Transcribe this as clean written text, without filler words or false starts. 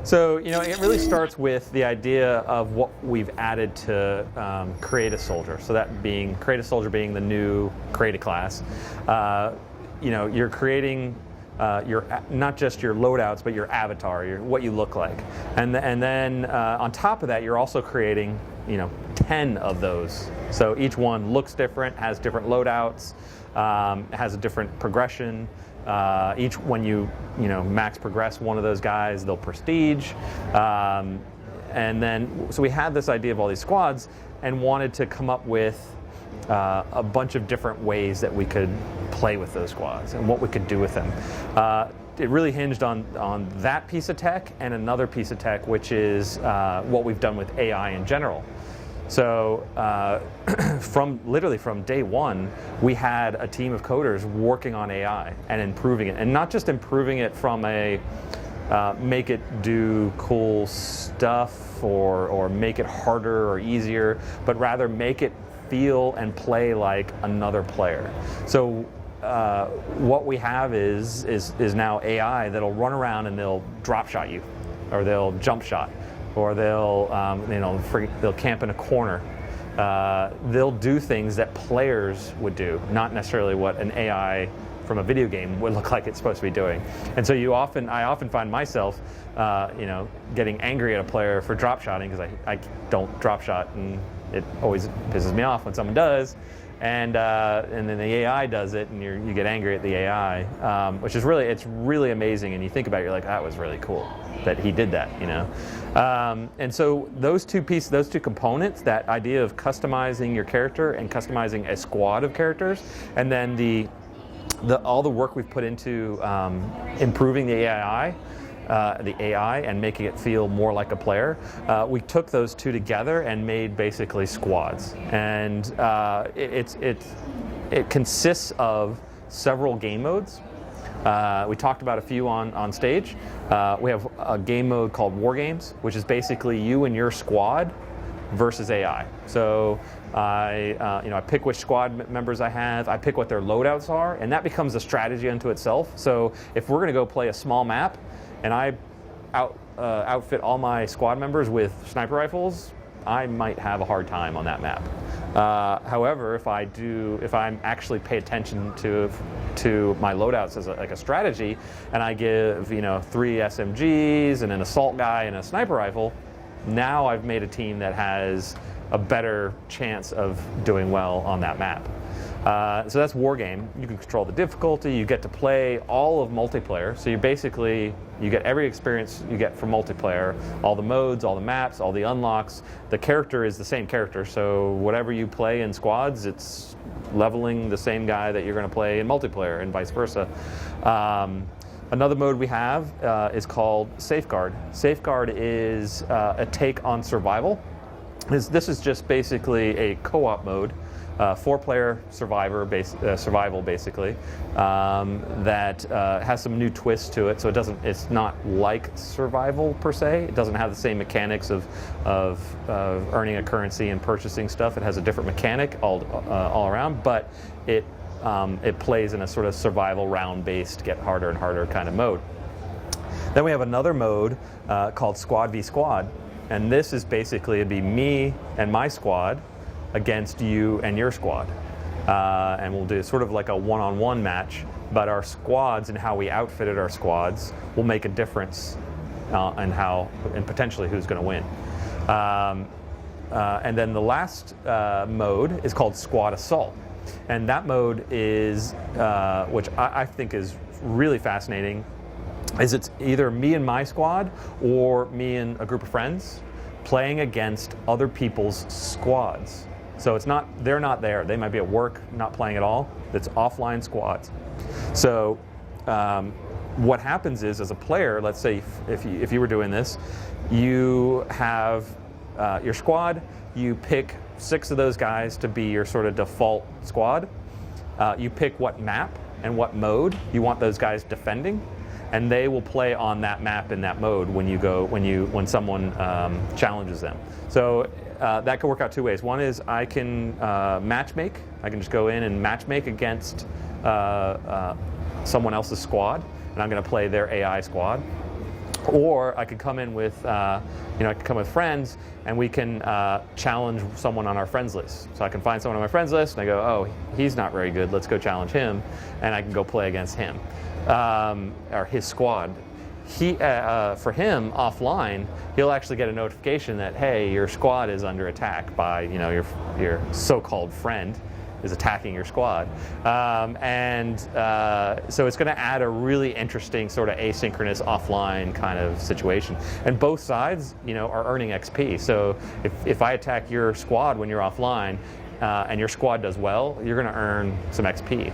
So, it really starts with the idea of what we've added to create a soldier. So that being, create a soldier being the new create a class. You're creating not just your loadouts, but your avatar, what you look like. And then on top of that, you're also creating, 10 of those. So each one looks different, has different loadouts, has a different progression. When you max progress one of those guys, they'll prestige. And then, so we had this idea of all these squads and wanted to come up with a bunch of different ways that we could play with those squads and what we could do with them. It really hinged on that piece of tech and another piece of tech, which is what we've done with AI in general. So literally from day one, we had a team of coders working on AI and improving it, and not just improving it from a make it do cool stuff or make it harder or easier, but rather make it feel and play like another player. So what we have is now AI that'll run around and they'll drop shot you, or they'll jump shot, or they'll camp in a corner. They'll do things that players would do, not necessarily what an AI from a video game would look like it's supposed to be doing. And so I often find myself, getting angry at a player for drop shotting because I don't drop shot, and it always pisses me off when someone does. And then the AI does it, and you get angry at the AI, which is it's really amazing. And you think about it, you're like, that was really cool that he did that, And so those two components, that idea of customizing your character and customizing a squad of characters, and then all the work we've put into improving the AI and making it feel more like a player. We took those two together and made basically squads, and it consists of several game modes. We talked about a few on stage. We have a game mode called Wargames, which is basically you and your squad versus AI. So I pick which squad members I have, I pick what their loadouts are, and that becomes a strategy unto itself. So if we're going to go play a small map, and I outfit all my squad members with sniper rifles, I might have a hard time on that map. However, if I actually pay attention to my loadouts as a strategy, and I give 3 SMGs and an assault guy and a sniper rifle, now I've made a team that has a better chance of doing well on that map. So that's Wargame. You can control the difficulty. You get to play all of multiplayer. So you get every experience you get from multiplayer, all the modes, all the maps, all the unlocks. The character is the same character. So whatever you play in squads, it's leveling the same guy that you're going to play in multiplayer, and vice versa. Another mode we have is called Safeguard. Safeguard is a take on survival. This is just basically a co-op mode. 4-player survival basically, that has some new twists to it. So it's not like survival per se. It doesn't have the same mechanics of earning a currency and purchasing stuff. It has a different mechanic all around, but it plays in a sort of survival round-based, get harder and harder kind of mode. Then we have another mode called Squad v Squad, and this is basically, it'd be me and my squad against you and your squad. And we'll do sort of like a one-on-one match, but our squads and how we outfitted our squads will make a difference and potentially who's going to win. And then the last mode is called Squad Assault. And that mode is, which I think is really fascinating, is it's either me and my squad or me and a group of friends playing against other people's squads. So they're not there. They might be at work, not playing at all. It's offline squads. So what happens is, as a player, let's say if you were doing this, you have your squad, you pick 6 of those guys to be your sort of default squad. You pick what map and what mode you want those guys defending, and they will play on that map in that mode when someone challenges them. So that could work out 2 ways. One is I can matchmake. I can just go in and matchmake against someone else's squad, and I'm going to play their AI squad. Or I could come in with, I could come with friends, and we can challenge someone on our friends list. So I can find someone on my friends list, and I go, oh, he's not very good. Let's go challenge him, and I can go play against him or his squad. For him offline, he'll actually get a notification that, hey, your squad is under attack by your so-called friend is attacking your squad, so it's going to add a really interesting sort of asynchronous offline kind of situation. And both sides, are earning XP. So if I attack your squad when you're offline, and your squad does well, you're going to earn some XP.